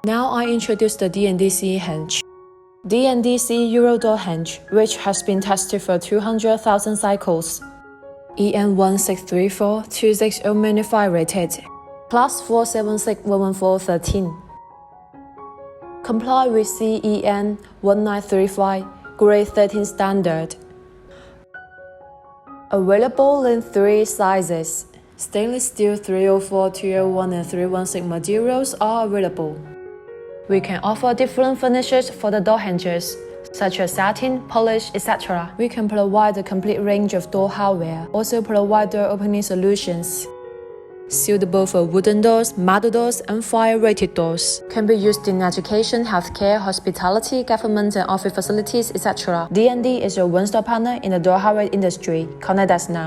Now I introduce the D&D CE hinge. D&D CE Euro door hinge, which has been tested for 200,000 cycles. EN1634260 rated. Class 476-114-13. Comply with CEN 1935, grade 13 standard. Available in 3 sizes. Stainless steel 304, 201 and 316 materials are available. We can offer different finishes for the door hinges, such as satin, polish, etc. We can provide a complete range of door hardware, also provide door opening solutions. Suitable for wooden doors, metal doors, and fire-rated doors. Can be used in education, healthcare, hospitality, government and office facilities, etc. D&D is your one-stop partner in the door hardware industry. Contact us now.